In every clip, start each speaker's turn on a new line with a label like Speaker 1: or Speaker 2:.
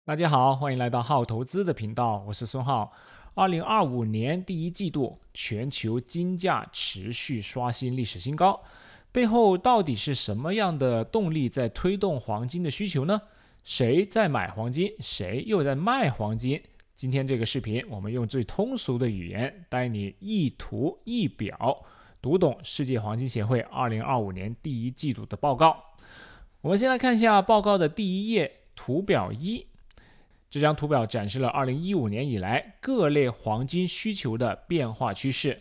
Speaker 1: 大家好，欢迎来到浩投资的频道，我是孙浩。2025年第一季度，全球金价持续刷新历史新高，背后到底是什么样的动力在推动黄金的需求呢？谁在买黄金，谁又在卖黄金？今天这个视频，我们用最通俗的语言，带你一图一表读懂世界黄金协会2025年第一季度的报告。我们先来看一下报告的第一页，图表一。这张图表展示了2015年以来各类黄金需求的变化趋势。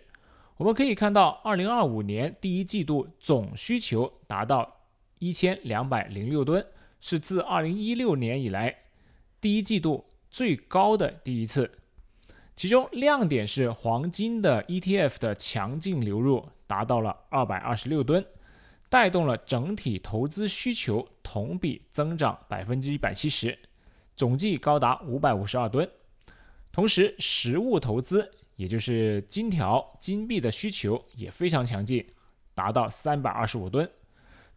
Speaker 1: 我们可以看到2025年第一季度总需求达到1206吨，是自2016年以来第一季度最高的第一次。其中亮点是黄金的 ETF 的强劲流入达到了226吨，带动了整体投资需求同比增长 170%。总计高达552吨，同时实物投资，也就是金条、金币的需求也非常强劲，达到325吨。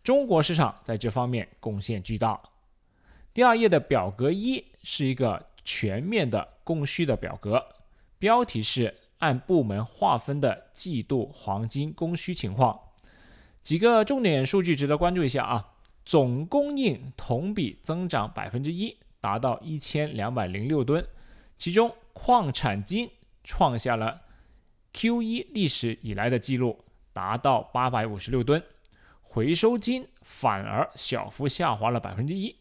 Speaker 1: 中国市场在这方面贡献巨大。第二页的表格一是一个全面的供需的表格，标题是按部门划分的季度黄金供需情况。几个重点数据值得关注一下啊，总供应同比增长 1%。达到1206吨，其中矿产金创下了 Q1 历史以来的记录，达到856吨，回收金反而小幅下滑了 1%，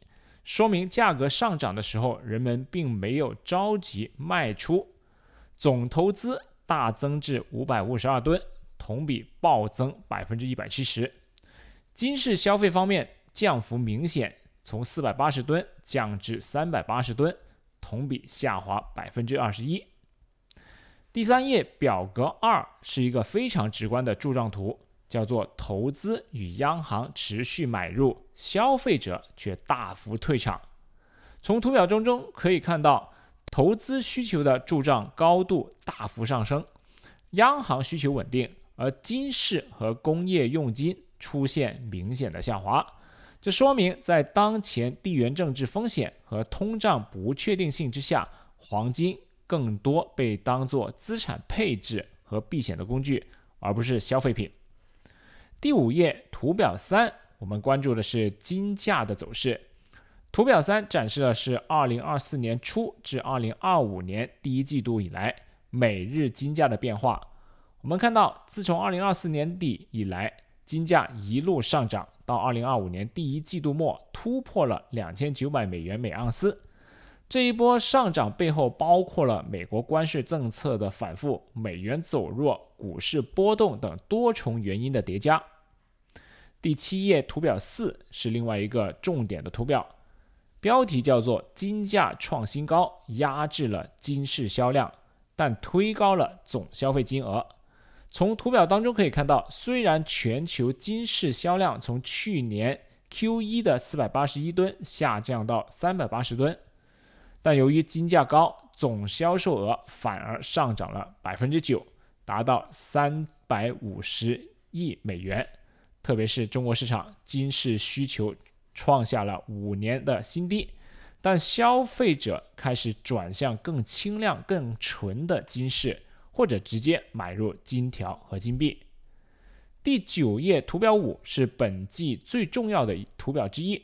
Speaker 1: 说明价格上涨的时候，人们并没有着急卖出。总投资大增至552吨，同比暴增 170%。 金饰消费方面降幅明显，从480吨降至380吨，同比下滑 21%。 第三页表格2是一个非常直观的柱状图，叫做投资与央行持续买入，消费者却大幅退场。从图表中可以看到，投资需求的柱状高度大幅上升，央行需求稳定，而金饰和工业用金出现明显的下滑。这说明在当前地缘政治风险和通胀不确定性之下，黄金更多被当作资产配置和避险的工具，而不是消费品。第五页图表3，我们关注的是金价的走势。图表3展示的是2024年初至2025年第一季度以来每日金价的变化。我们看到，自从2024年底以来，金价一路上涨，到2025年第一季度末突破了2900美元每盎司。这一波上涨背后包括了美国关税政策的反复、美元走弱、股市波动等多重原因的叠加。第7页图表4是另外一个重点的图表，标题叫做金价创新高，压制了金饰销量，但推高了总消费金额。从图表当中可以看到，虽然全球金饰销量从去年 Q1 的481吨下降到380吨，但由于金价高，总销售额反而上涨了 9%， 达到350亿美元。特别是中国市场金饰需求创下了5年的新低，但消费者开始转向更轻量、更纯的金饰，或者直接买入金条和金币。第9页图表5是本季最重要的图表之一，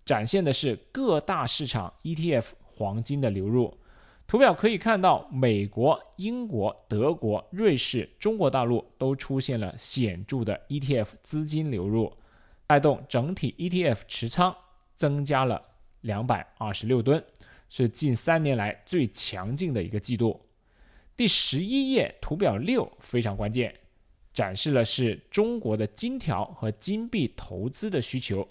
Speaker 1: 展现的是各大市场 ETF 黄金的流入。图表可以看到，美国、英国、德国、瑞士、中国大陆都出现了显著的 ETF 资金流入，带动整体 ETF 持仓增加了226吨，是近3年来最强劲的一个季度。第11页图表6非常关键，展示的是中国的金条和金币投资的需求。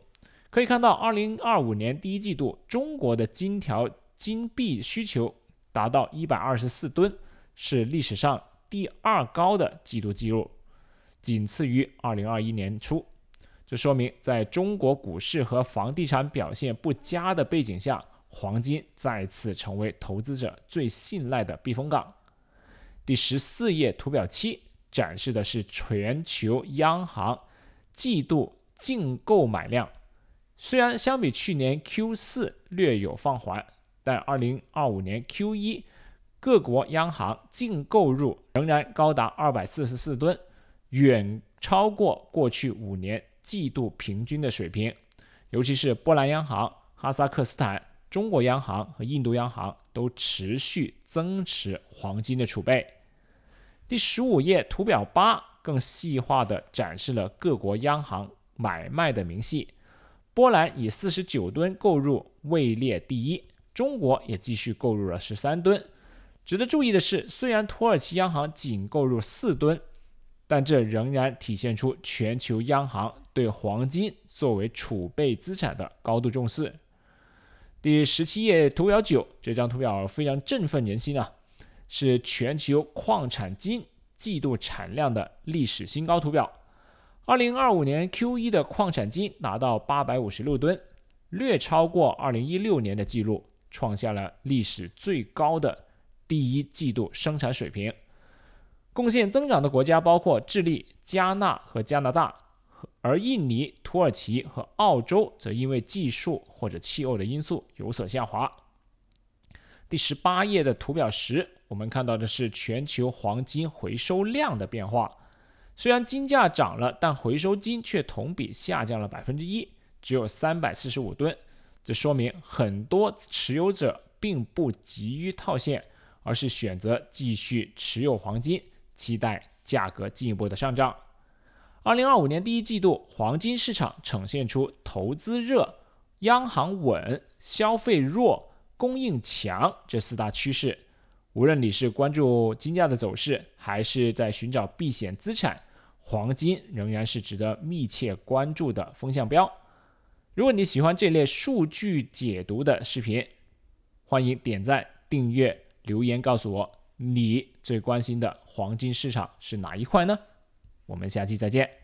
Speaker 1: 可以看到2025年第一季度，中国的金条、金币需求达到124吨，是历史上第2高的季度记录，仅次于2021年初。这说明在中国股市和房地产表现不佳的背景下，黄金再次成为投资者最信赖的避风港。第14页图表7展示的是全球央行季度净购买量，虽然相比去年 Q4 略有放缓，但2025年 Q1 各国央行净购入仍然高达244吨，远超过过去5年季度平均的水平。尤其是波兰央行、哈萨克斯坦、中国央行和印度央行都持续增持黄金的储备。第15页图表8更细化地展示了各国央行买卖的明细。波兰以49吨购入，位列第一，中国也继续购入了13吨。值得注意的是，虽然土耳其央行仅购入4吨，但这仍然体现出全球央行对黄金作为储备资产的高度重视。第17页图表9，这张图表非常振奋人心啊，是全球矿产金季度产量的历史新高图表。2025年 Q1 的矿产金达到856吨，略超过2016年的记录，创下了历史最高的第一季度生产水平。贡献增长的国家包括智利、加纳和加拿大，而印尼、土耳其和澳洲则因为技术或者气候的因素有所下滑。第18页的图表10，我们看到的是全球黄金回收量的变化。虽然金价涨了，但回收金却同比下降了 1%， 只有345吨。这说明很多持有者并不急于套现，而是选择继续持有黄金，期待价格进一步的上涨。2025年第一季度，黄金市场呈现出投资热、央行稳、消费弱、供应强这4大趋势。无论你是关注金价的走势，还是在寻找避险资产，黄金仍然是值得密切关注的风向标。如果你喜欢这类数据解读的视频，欢迎点赞、订阅、留言告诉我你最关心的黄金市场是哪一块呢？我们下期再见。